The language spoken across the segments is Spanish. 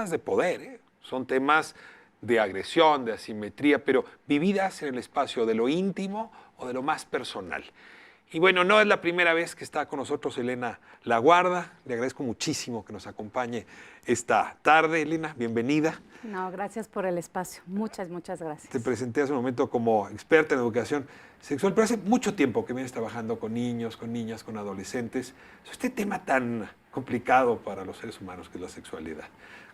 de poder, ¿eh? Son temas de agresión, de asimetría, pero vividas en el espacio de lo íntimo o de lo más personal. Y bueno, no es la primera vez que está con nosotros Elena Laguarda. Le agradezco muchísimo que nos acompañe esta tarde. Elena, bienvenida. No, gracias por el espacio. Muchas gracias. Te presenté hace un momento como experta en educación sexual, pero hace mucho tiempo que vienes trabajando con niños, con niñas, con adolescentes. Este tema tan complicado para los seres humanos que es la sexualidad.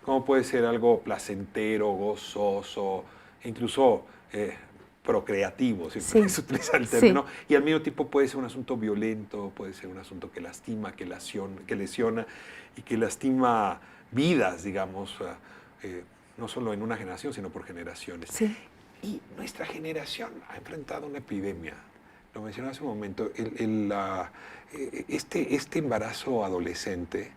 ¿Cómo puede ser algo placentero, gozoso, e incluso procreativo, si puedes utilizar el término, y al mismo tiempo puede ser un asunto violento, puede ser un asunto que lastima, que lesiona y que lastima vidas, digamos, no solo en una generación, sino por generaciones. Sí. Y nuestra generación ha enfrentado una epidemia. Lo mencionaba hace un momento, este embarazo adolescente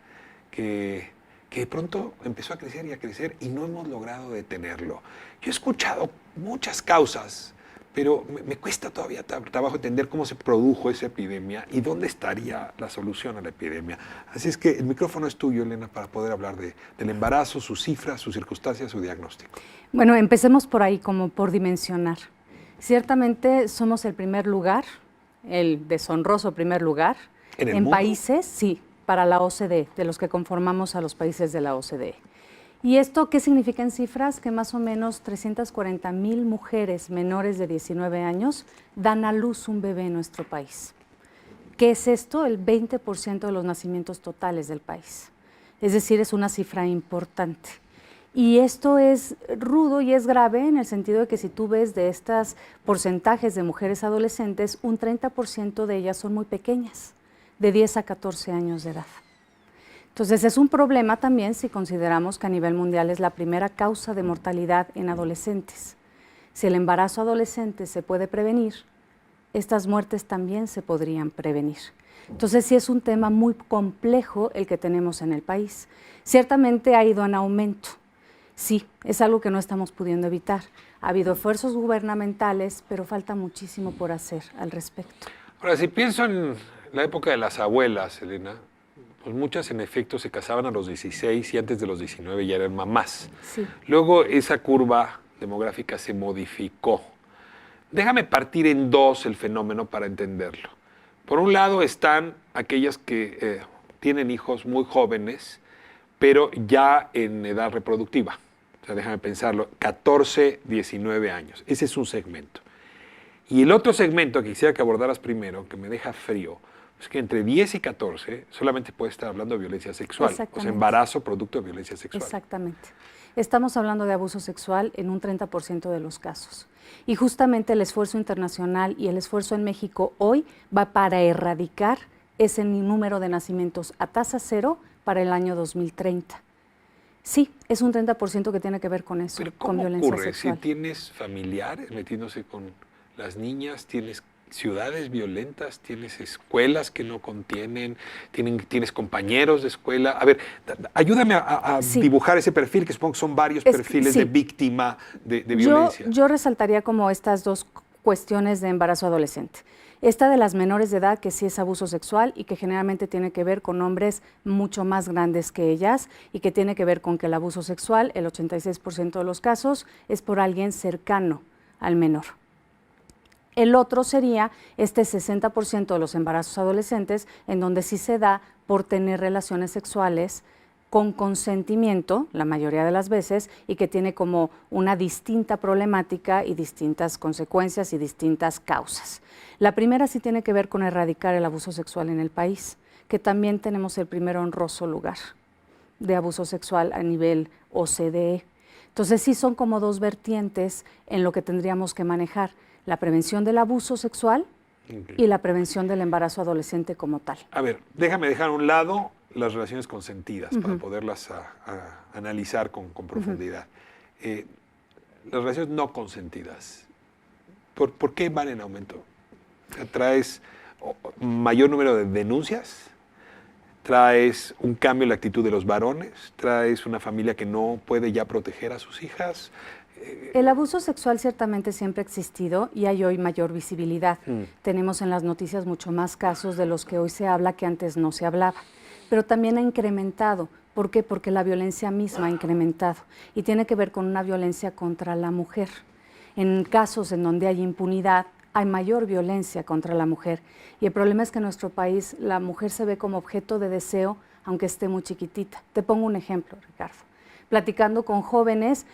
que de pronto empezó a crecer y no hemos logrado detenerlo. Yo he escuchado muchas causas, pero me cuesta todavía trabajo entender cómo se produjo esa epidemia y dónde estaría la solución a la epidemia. Así es que el micrófono es tuyo, Elena, para poder hablar del embarazo, sus cifras, sus circunstancias, su diagnóstico. Bueno, empecemos por ahí, como por dimensionar. Ciertamente somos el primer lugar, el deshonroso primer lugar, en países, sí, para la OCDE, de los que conformamos a los países de la OCDE. ¿Y esto qué significa en cifras? Que más o menos 340,000 mujeres menores de 19 años dan a luz un bebé en nuestro país. ¿Qué es esto? El 20% de los nacimientos totales del país. Es decir, es una cifra importante. Y esto es rudo y es grave en el sentido de que si tú ves de estos porcentajes de mujeres adolescentes, un 30% de ellas son muy pequeñas, de 10 a 14 años de edad. Entonces es un problema también si consideramos que a nivel mundial es la primera causa de mortalidad en adolescentes. Si el embarazo adolescente se puede prevenir, estas muertes también se podrían prevenir. Entonces sí es un tema muy complejo el que tenemos en el país. Ciertamente ha ido en aumento. Sí, es algo que no estamos pudiendo evitar. Ha habido esfuerzos gubernamentales, pero falta muchísimo por hacer al respecto. Ahora, si pienso en la época de las abuelas, Elena, pues muchas en efecto se casaban a los 16 y antes de los 19 ya eran mamás. Sí. Luego esa curva demográfica se modificó. Déjame partir en dos el fenómeno para entenderlo. Por un lado están aquellas que tienen hijos muy jóvenes, pero ya en edad reproductiva. O sea, déjame pensarlo, 14, 19 años. Ese es un segmento. Y el otro segmento que quisiera que abordaras primero, que me deja frío, es que entre 10 y 14 solamente puede estar hablando de violencia sexual, o sea, embarazo producto de violencia sexual. Exactamente. Estamos hablando de abuso sexual en un 30% de los casos. Y justamente el esfuerzo internacional y el esfuerzo en México hoy va para erradicar ese número de nacimientos a tasa cero para el año 2030. Sí, es un 30% que tiene que ver con eso, con violencia sexual. ¿Cómo ocurre? Si tienes familiares metiéndose con las niñas, tienes ciudades violentas, tienes escuelas que no contienen, tienes compañeros de escuela. A ver, ayúdame a dibujar ese perfil, que supongo que son varios perfiles de víctima de violencia. Yo resaltaría como estas dos cuestiones de embarazo adolescente. Esta de las menores de edad, que sí es abuso sexual y que generalmente tiene que ver con hombres mucho más grandes que ellas y que tiene que ver con que el abuso sexual, el 86% de los casos, es por alguien cercano al menor. El otro sería este 60% de los embarazos adolescentes, en donde sí se da por tener relaciones sexuales con consentimiento, la mayoría de las veces, y que tiene como una distinta problemática y distintas consecuencias y distintas causas. La primera sí tiene que ver con erradicar el abuso sexual en el país, que también tenemos el primer honroso lugar de abuso sexual a nivel OCDE. Entonces sí son como dos vertientes en lo que tendríamos que manejar: la prevención del abuso sexual y la prevención del embarazo adolescente como tal. A ver, déjame dejar a un lado las relaciones consentidas para poderlas analizar con profundidad. Las relaciones no consentidas, ¿por qué van en aumento? ¿Traes mayor número de denuncias? ¿Traes un cambio en la actitud de los varones? ¿Traes una familia que no puede ya proteger a sus hijas? El abuso sexual ciertamente siempre ha existido y hay hoy mayor visibilidad. Tenemos en las noticias mucho más casos de los que hoy se habla que antes no se hablaba, pero también ha incrementado ¿Por qué? Porque la violencia misma ha incrementado y tiene que ver con una violencia contra la mujer. En casos en donde hay impunidad, hay mayor violencia contra la mujer. Y el problema es que en nuestro país la mujer se ve como objeto de deseo, aunque esté muy chiquitita. Te pongo un ejemplo, Ricardo. Platicando con jóvenes,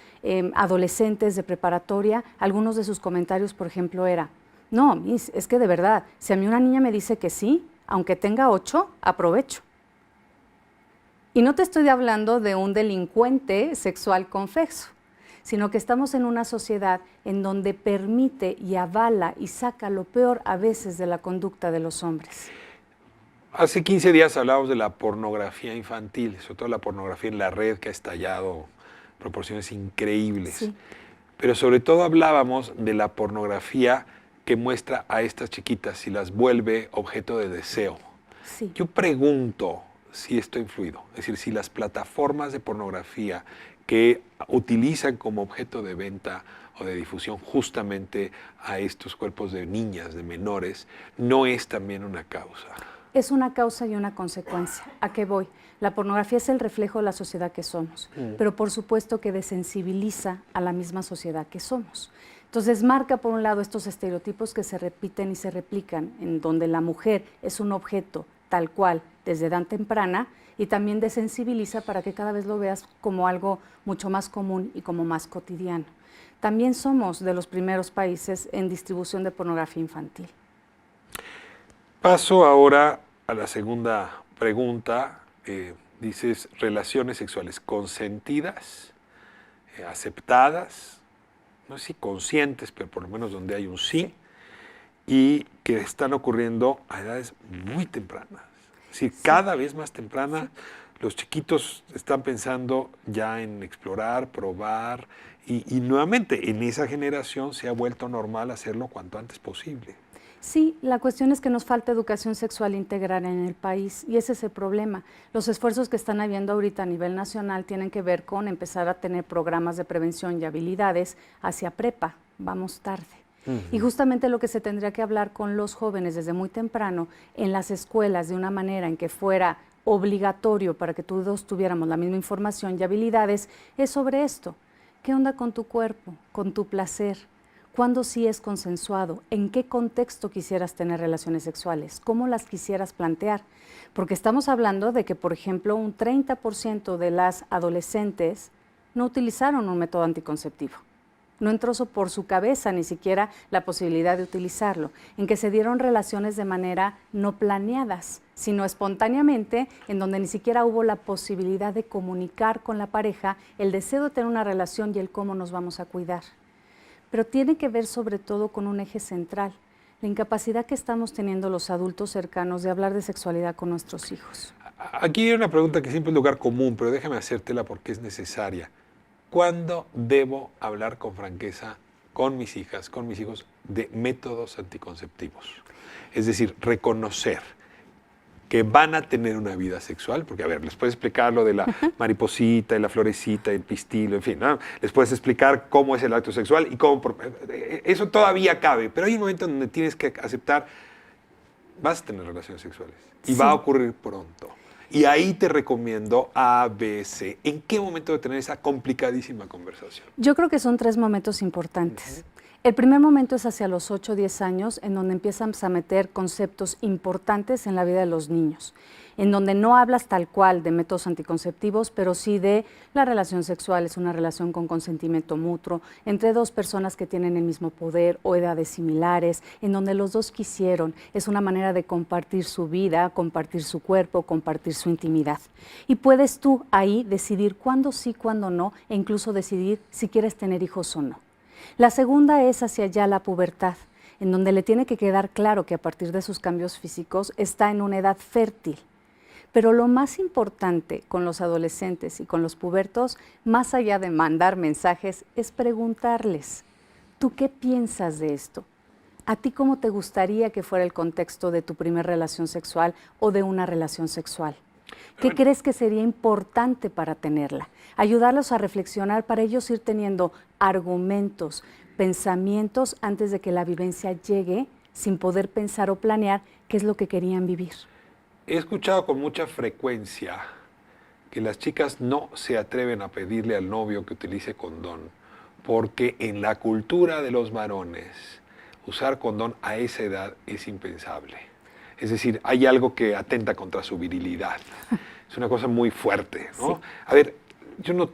adolescentes de preparatoria, algunos de sus comentarios, por ejemplo, era, no, Miss, es que de verdad, si a mí una niña me dice que sí, aunque tenga 8, aprovecho. Y no te estoy hablando de un delincuente sexual confeso, sino que estamos en una sociedad en donde permite y avala y saca lo peor a veces de la conducta de los hombres. Hace 15 días hablábamos de la pornografía infantil, sobre todo la pornografía en la red que ha estallado proporciones increíbles. Sí. Pero sobre todo hablábamos de la pornografía que muestra a estas chiquitas y las vuelve objeto de deseo. Sí. Yo pregunto si esto ha influido, es decir, si las plataformas de pornografía que utilizan como objeto de venta o de difusión justamente a estos cuerpos de niñas, de menores, no es también una causa. Es una causa y una consecuencia. ¿A qué voy? La pornografía es el reflejo de la sociedad que somos, pero por supuesto que desensibiliza a la misma sociedad que somos. Entonces marca por un lado estos estereotipos que se repiten y se replican, en donde la mujer es un objeto tal cual desde edad temprana, y también desensibiliza para que cada vez lo veas como algo mucho más común y como más cotidiano. También somos de los primeros países en distribución de pornografía infantil. Paso ahora a la segunda pregunta. Dices, relaciones sexuales consentidas, aceptadas, no sé si conscientes, pero por lo menos donde hay un sí, y que están ocurriendo a edades muy tempranas. Es decir, cada vez más temprana, los chiquitos están pensando ya en explorar, probar, y nuevamente en esa generación se ha vuelto normal hacerlo cuanto antes posible. Sí, la cuestión es que nos falta educación sexual integral en el país y ese es el problema. Los esfuerzos que están habiendo ahorita a nivel nacional tienen que ver con empezar a tener programas de prevención y habilidades hacia prepa, vamos tarde. Y justamente lo que se tendría que hablar con los jóvenes desde muy temprano en las escuelas de una manera en que fuera obligatorio para que todos tuviéramos la misma información y habilidades es sobre esto. ¿Qué onda con tu cuerpo, con tu placer? ¿Cuándo sí es consensuado? ¿En qué contexto quisieras tener relaciones sexuales? ¿Cómo las quisieras plantear? Porque estamos hablando de que, por ejemplo, un 30% de las adolescentes no utilizaron un método anticonceptivo. No entró por su cabeza ni siquiera la posibilidad de utilizarlo, en que se dieron relaciones de manera no planeadas, sino espontáneamente, en donde ni siquiera hubo la posibilidad de comunicar con la pareja el deseo de tener una relación y el cómo nos vamos a cuidar. Pero tiene que ver sobre todo con un eje central, la incapacidad que estamos teniendo los adultos cercanos de hablar de sexualidad con nuestros hijos. Aquí hay una pregunta que siempre es lugar común, pero déjame hacértela porque es necesaria. ¿Cuándo debo hablar con franqueza con mis hijas, con mis hijos, de métodos anticonceptivos? Es decir, reconocer que van a tener una vida sexual, porque a ver, les puedes explicar lo de la mariposita y la florecita y el pistilo, en fin, ¿no? Les puedes explicar cómo es el acto sexual y cómo... Eso todavía cabe, pero hay un momento donde tienes que aceptar, vas a tener relaciones sexuales y va a ocurrir pronto. Y ahí te recomiendo A, B, C. ¿En qué momento de tener esa complicadísima conversación? Yo creo que son 3 momentos importantes. El primer momento es hacia los 8 o 10 años, en donde empiezas a meter conceptos importantes en la vida de los niños, en donde no hablas tal cual de métodos anticonceptivos, pero sí de la relación sexual, es una relación con consentimiento mutuo, entre 2 personas que tienen el mismo poder o edades similares, en donde los 2 quisieron, es una manera de compartir su vida, compartir su cuerpo, compartir su intimidad. Y puedes tú ahí decidir cuándo sí, cuándo no, e incluso decidir si quieres tener hijos o no. La segunda es hacia allá la pubertad, en donde le tiene que quedar claro que a partir de sus cambios físicos está en una edad fértil. Pero lo más importante con los adolescentes y con los pubertos, más allá de mandar mensajes, es preguntarles, ¿tú qué piensas de esto? ¿A ti cómo te gustaría que fuera el contexto de tu primera relación sexual o de una relación sexual? ¿Qué crees que sería importante para tenerla? Ayudarlos a reflexionar para ellos ir teniendo argumentos, pensamientos antes de que la vivencia llegue sin poder pensar o planear qué es lo que querían vivir. He escuchado con mucha frecuencia que las chicas no se atreven a pedirle al novio que utilice condón, porque en la cultura de los varones usar condón a esa edad es impensable. Es decir, hay algo que atenta contra su virilidad. Es una cosa muy fuerte, ¿no? Sí. A ver, yo no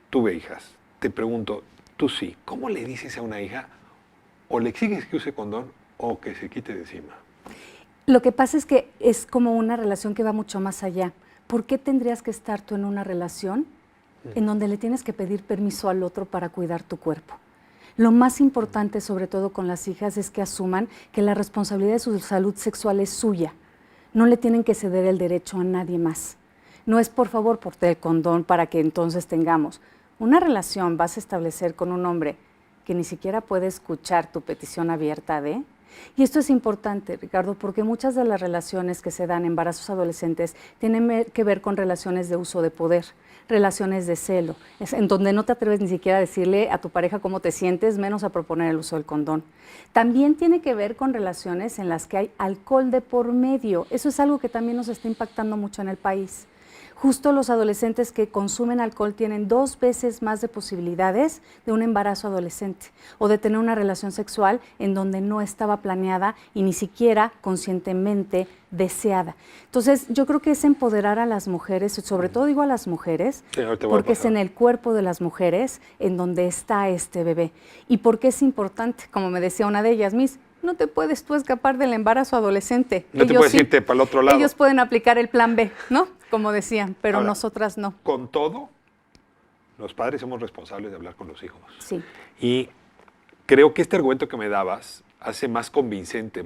tuve hijas. Te pregunto, tú sí, ¿cómo le dices a una hija o le exiges que use condón o que se quite de encima? Lo que pasa es que es como una relación que va mucho más allá. ¿Por qué tendrías que estar tú en una relación en donde le tienes que pedir permiso al otro para cuidar tu cuerpo? Lo más importante, sobre todo con las hijas, es que asuman que la responsabilidad de su salud sexual es suya. No le tienen que ceder el derecho a nadie más. No es por favor porte el condón para que entonces tengamos. Una relación vas a establecer con un hombre que ni siquiera puede escuchar tu petición abierta de... Y esto es importante, Ricardo, porque muchas de las relaciones que se dan en embarazos adolescentes tienen que ver con relaciones de uso de poder, relaciones de celo, en donde no te atreves ni siquiera a decirle a tu pareja cómo te sientes, menos a proponer el uso del condón. También tiene que ver con relaciones en las que hay alcohol de por medio. Eso es algo que también nos está impactando mucho en el país. Justo los adolescentes que consumen alcohol tienen 2 veces más de posibilidades de un embarazo adolescente o de tener una relación sexual en donde no estaba planeada y ni siquiera conscientemente deseada. Entonces, yo creo que es empoderar a las mujeres, sobre todo digo a las mujeres, Sí, porque es en el cuerpo de las mujeres en donde está este bebé. Y porque es importante, como me decía una de ellas, Miss, no te puedes tú escapar del embarazo adolescente. No te puedes irte para el otro lado. Ellos pueden aplicar el plan B, ¿no? Como decían, pero Ahora, nosotras no. Con todo, los padres somos responsables de hablar con los hijos. Sí. Y creo que este argumento que me dabas hace más convincente,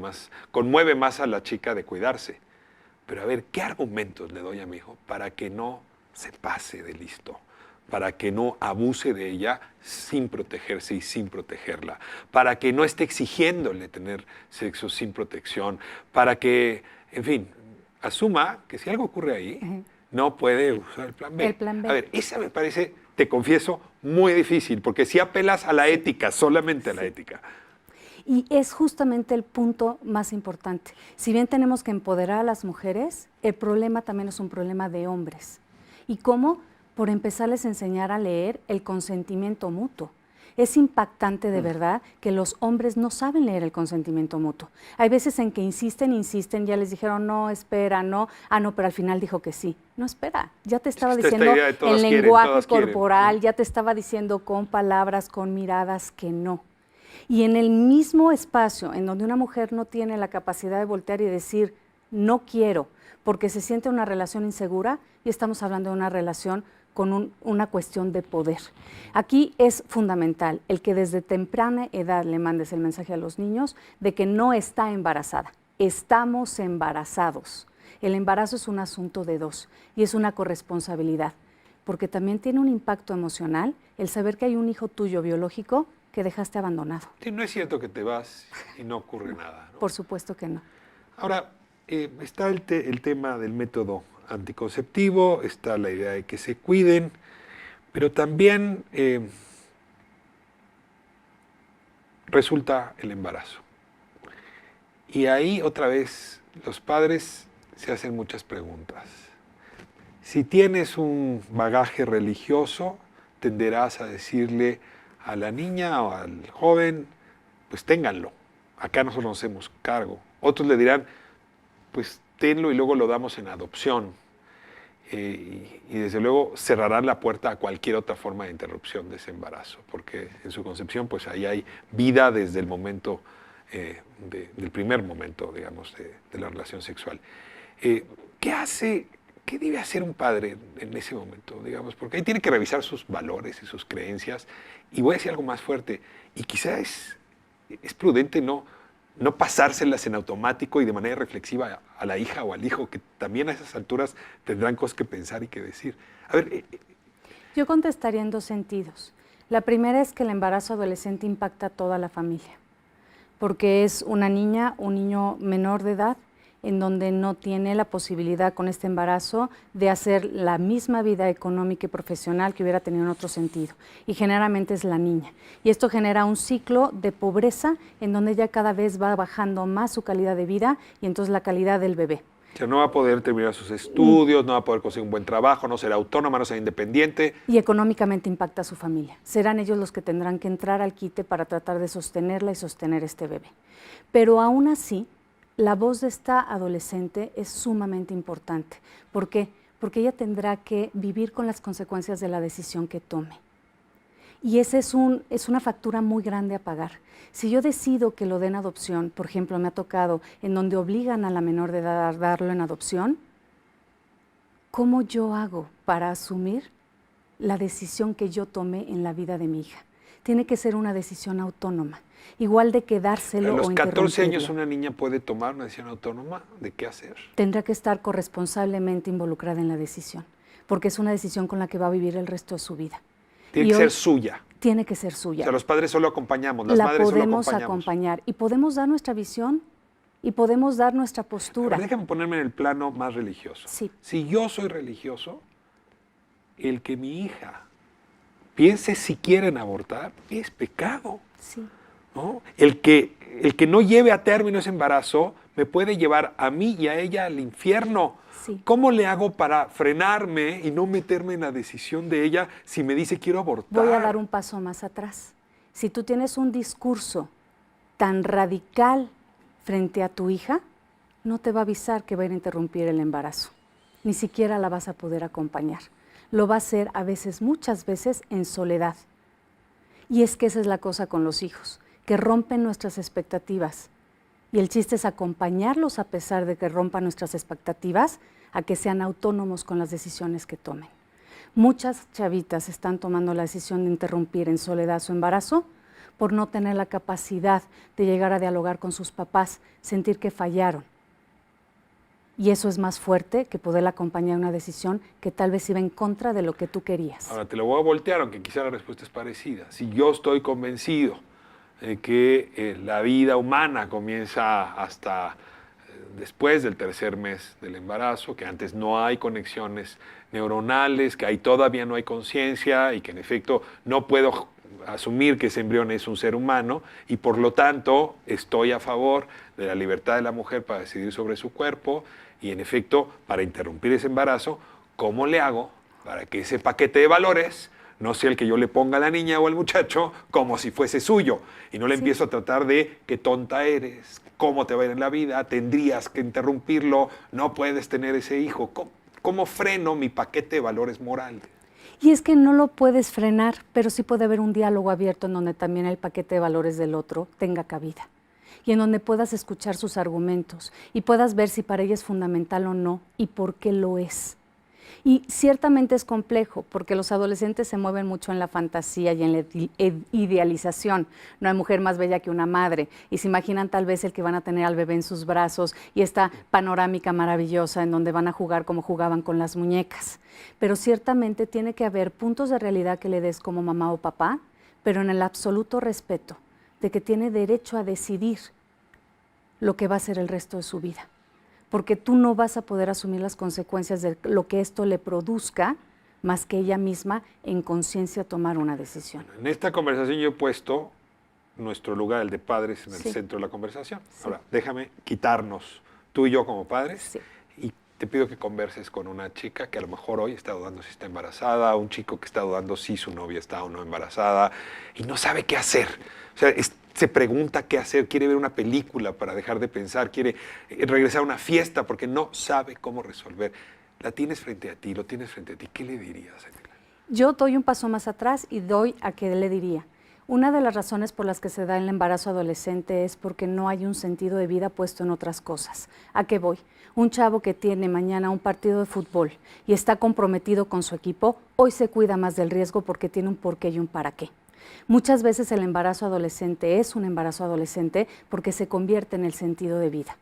conmueve más a la chica de cuidarse. Pero a ver, ¿qué argumentos le doy a mi hijo para que no se pase de listo? Para que no abuse de ella sin protegerse y sin protegerla, para que no esté exigiéndole tener sexo sin protección, para que, en fin, asuma que si algo ocurre ahí, no puede usar el plan B. El plan B. A ver, esa me parece, te confieso, muy difícil, porque si apelas a la ética, solamente a la ética. Y es justamente el punto más importante. Si bien tenemos que empoderar a las mujeres, el problema también es un problema de hombres. ¿Y cómo? Por empezarles a enseñar a leer el consentimiento mutuo. Es impactante de verdad que los hombres no saben leer el consentimiento mutuo. Hay veces en que insisten, ya les dijeron no, espera, no, no, pero al final dijo que sí. No, espera, ya te estaba diciendo en lenguaje corporal, ya te estaba diciendo con palabras, con miradas que no. Y en el mismo espacio en donde una mujer no tiene la capacidad de voltear y decir no quiero, porque se siente una relación insegura, y estamos hablando de una relación con una cuestión de poder. Aquí es fundamental el que desde temprana edad le mandes el mensaje a los niños de que no está embarazada, estamos embarazados. El embarazo es un asunto de dos y es una corresponsabilidad, porque también tiene un impacto emocional el saber que hay un hijo tuyo biológico que dejaste abandonado. Sí, no es cierto que te vas y no ocurre nada, ¿no? Por supuesto que no. Ahora, está el tema del método anticonceptivo, está la idea de que se cuiden, pero también resulta el embarazo. Y ahí otra vez los padres se hacen muchas preguntas. Si tienes un bagaje religioso, tenderás a decirle a la niña o al joven, pues ténganlo, acá nosotros nos hacemos cargo. Otros le dirán, pues tenlo y luego lo damos en adopción. Y desde luego cerrarán la puerta a cualquier otra forma de interrupción de ese embarazo, porque en su concepción pues ahí hay vida desde el momento, del primer momento, digamos, de la relación sexual. ¿Qué debe hacer un padre en ese momento, digamos? Porque ahí tiene que revisar sus valores y sus creencias. Y voy a decir algo más fuerte, y quizá es prudente no pasárselas en automático y de manera reflexiva a la hija o al hijo, que también a esas alturas tendrán cosas que pensar y que decir. A ver. Yo contestaría en 2 sentidos. La primera es que el embarazo adolescente impacta a toda la familia, porque es una niña, un niño menor de edad, en donde no tiene la posibilidad con este embarazo de hacer la misma vida económica y profesional que hubiera tenido en otro sentido. Y generalmente es la niña. Y esto genera un ciclo de pobreza en donde ella cada vez va bajando más su calidad de vida y entonces la calidad del bebé. O sea, no va a poder terminar sus estudios, no va a poder conseguir un buen trabajo, no será autónoma, no será independiente. Y económicamente impacta a su familia. Serán ellos los que tendrán que entrar al quite para tratar de sostenerla y sostener este bebé. Pero aún así, la voz de esta adolescente es sumamente importante. ¿Por qué? Porque ella tendrá que vivir con las consecuencias de la decisión que tome. Y esa es una factura muy grande a pagar. Si yo decido que lo den adopción, por ejemplo, me ha tocado en donde obligan a la menor de edad a darlo en adopción, ¿cómo yo hago para asumir la decisión que yo tomé en la vida de mi hija? Tiene que ser una decisión autónoma, igual de quedárselo o interrumpirlo. ¿A los 14 años una niña puede tomar una decisión autónoma de qué hacer? Tendrá que estar corresponsablemente involucrada en la decisión, porque es una decisión con la que va a vivir el resto de su vida. Tiene que ser suya. Tiene que ser suya. O sea, los padres solo acompañamos, las madres solo acompañamos. La podemos acompañar y podemos dar nuestra visión y podemos dar nuestra postura. Pero déjame ponerme en el plano más religioso. Sí. Si yo soy religioso, el que mi hija piense si quieren abortar es pecado. Sí. ¿No? El que no lleve a término ese embarazo me puede llevar a mí y a ella al infierno. Sí. ¿Cómo le hago para frenarme y no meterme en la decisión de ella si me dice quiero abortar? Voy a dar un paso más atrás. Si tú tienes un discurso tan radical frente a tu hija, no te va a avisar que va a ir a interrumpir el embarazo. Ni siquiera la vas a poder acompañar. Lo va a hacer a veces, muchas veces, en soledad. Y es que esa es la cosa con los hijos, que rompen nuestras expectativas. Y el chiste es acompañarlos a pesar de que rompan nuestras expectativas, a que sean autónomos con las decisiones que tomen. Muchas chavitas están tomando la decisión de interrumpir en soledad su embarazo por no tener la capacidad de llegar a dialogar con sus papás, sentir que fallaron. Y eso es más fuerte que poder acompañar una decisión que tal vez iba en contra de lo que tú querías. Ahora te lo voy a voltear, aunque quizá la respuesta es parecida. Si yo estoy convencido de que la vida humana comienza hasta después del tercer mes del embarazo, que antes no hay conexiones neuronales, que ahí todavía no hay conciencia y que en efecto no puedo asumir que ese embrión es un ser humano y por lo tanto estoy a favor de la libertad de la mujer para decidir sobre su cuerpo y en efecto para interrumpir ese embarazo, ¿cómo le hago para que ese paquete de valores no sea el que yo le ponga a la niña o al muchacho como si fuese suyo? Y no le empiezo a tratar de qué tonta eres, cómo te va a ir en la vida, tendrías que interrumpirlo, no puedes tener ese hijo. ¿Cómo freno mi paquete de valores morales? Y es que no lo puedes frenar, pero sí puede haber un diálogo abierto en donde también el paquete de valores del otro tenga cabida. Y en donde puedas escuchar sus argumentos y puedas ver si para ella es fundamental o no y por qué lo es. Y ciertamente es complejo, porque los adolescentes se mueven mucho en la fantasía y en la idealización. No hay mujer más bella que una madre, y se imaginan tal vez el que van a tener al bebé en sus brazos y esta panorámica maravillosa en donde van a jugar como jugaban con las muñecas. Pero ciertamente tiene que haber puntos de realidad que le des como mamá o papá, pero en el absoluto respeto de que tiene derecho a decidir lo que va a ser el resto de su vida. Porque tú no vas a poder asumir las consecuencias de lo que esto le produzca, más que ella misma en conciencia tomar una decisión. En esta conversación yo he puesto nuestro lugar, el de padres, en el centro de la conversación. Sí. Ahora, déjame quitarnos tú y yo como padres Sí. y te pido que converses con una chica que a lo mejor hoy está dudando si está embarazada, un chico que está dudando si su novia está o no embarazada y no sabe qué hacer. O sea, se pregunta qué hacer, quiere ver una película para dejar de pensar, quiere regresar a una fiesta porque no sabe cómo resolver. La tienes frente a ti, lo tienes frente a ti. ¿Qué le dirías, Angela? Yo doy un paso más atrás y doy a qué le diría. Una de las razones por las que se da el embarazo adolescente es porque no hay un sentido de vida puesto en otras cosas. ¿A qué voy? Un chavo que tiene mañana un partido de fútbol y está comprometido con su equipo, hoy se cuida más del riesgo porque tiene un porqué y un para qué. Muchas veces el embarazo adolescente es un embarazo adolescente porque se convierte en el sentido de vida.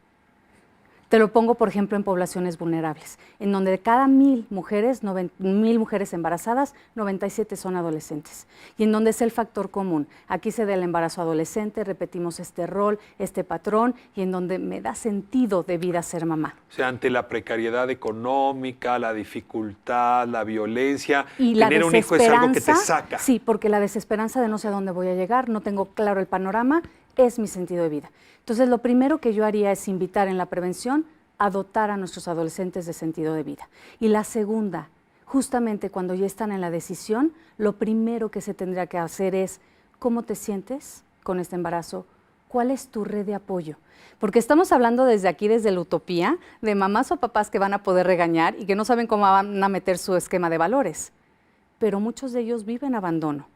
Te lo pongo, por ejemplo, en poblaciones vulnerables, en donde de cada 1,000 mujeres, 1,000 mujeres embarazadas, 97 son adolescentes. Y en donde es el factor común. Aquí se da el embarazo adolescente, repetimos este rol, este patrón, y en donde me da sentido de vida ser mamá. O sea, ante la precariedad económica, la dificultad, la violencia, y tener un hijo es algo que te saca. Sí, porque la desesperanza de no sé a dónde voy a llegar, no tengo claro el panorama, es mi sentido de vida. Entonces, lo primero que yo haría es invitar en la prevención a dotar a nuestros adolescentes de sentido de vida. Y la segunda, justamente cuando ya están en la decisión, lo primero que se tendría que hacer es, ¿cómo te sientes con este embarazo? ¿Cuál es tu red de apoyo? Porque estamos hablando desde aquí, desde la utopía, de mamás o papás que van a poder regañar y que no saben cómo van a meter su esquema de valores. Pero muchos de ellos viven abandono.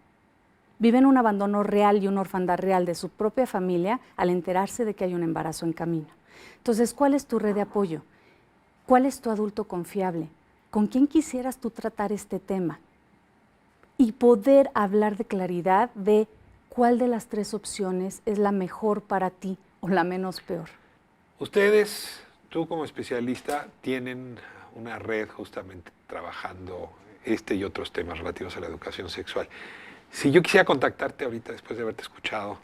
Viven un abandono real y una orfandad real de su propia familia al enterarse de que hay un embarazo en camino. Entonces, ¿cuál es tu red de apoyo? ¿Cuál es tu adulto confiable? ¿Con quién quisieras tú tratar este tema? Y poder hablar de claridad de cuál de las tres opciones es la mejor para ti o la menos peor. Ustedes, tú como especialista, tienen una red justamente trabajando este y otros temas relativos a la educación sexual. Si yo quisiera contactarte ahorita después de haberte escuchado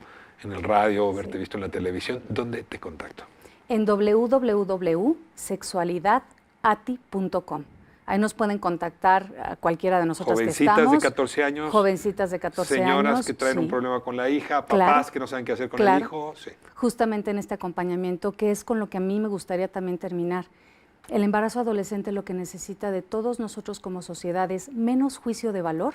en el radio o haberte visto en la televisión, ¿dónde te contacto? En www.sexualidadati.com. Ahí nos pueden contactar a cualquiera de nosotros que estamos. Jovencitas de 14 años. Jovencitas de 14 años. Señoras que traen un problema con la hija, papás que no saben qué hacer con el hijo. Sí. Justamente en este acompañamiento, que es con lo que a mí me gustaría también terminar. El embarazo adolescente lo que necesita de todos nosotros como sociedad es menos juicio de valor,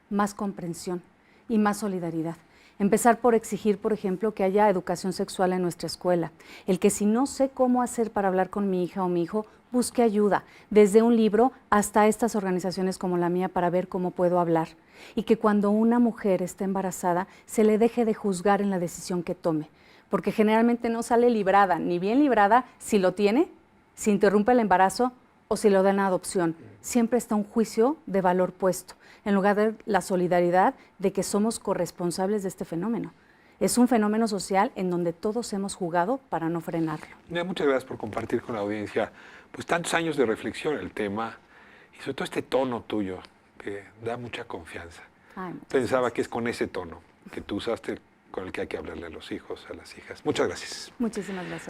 más comprensión y más solidaridad. Empezar por exigir, por ejemplo, que haya educación sexual en nuestra escuela. El que si no sé cómo hacer para hablar con mi hija o mi hijo, busque ayuda, desde un libro hasta estas organizaciones como la mía para ver cómo puedo hablar. Y que cuando una mujer esté embarazada, se le deje de juzgar en la decisión que tome. Porque generalmente no sale librada, ni bien librada, si lo tiene, si interrumpe el embarazo o si lo dan a adopción. Siempre está un juicio de valor puesto, en lugar de la solidaridad de que somos corresponsables de este fenómeno. Es un fenómeno social en donde todos hemos jugado para no frenarlo. Muchas gracias por compartir con la audiencia pues tantos años de reflexión en el tema y sobre todo este tono tuyo que da mucha confianza. Pensaba que es con ese tono que tú usaste con el que hay que hablarle a los hijos, a las hijas. Muchas gracias. Muchísimas gracias.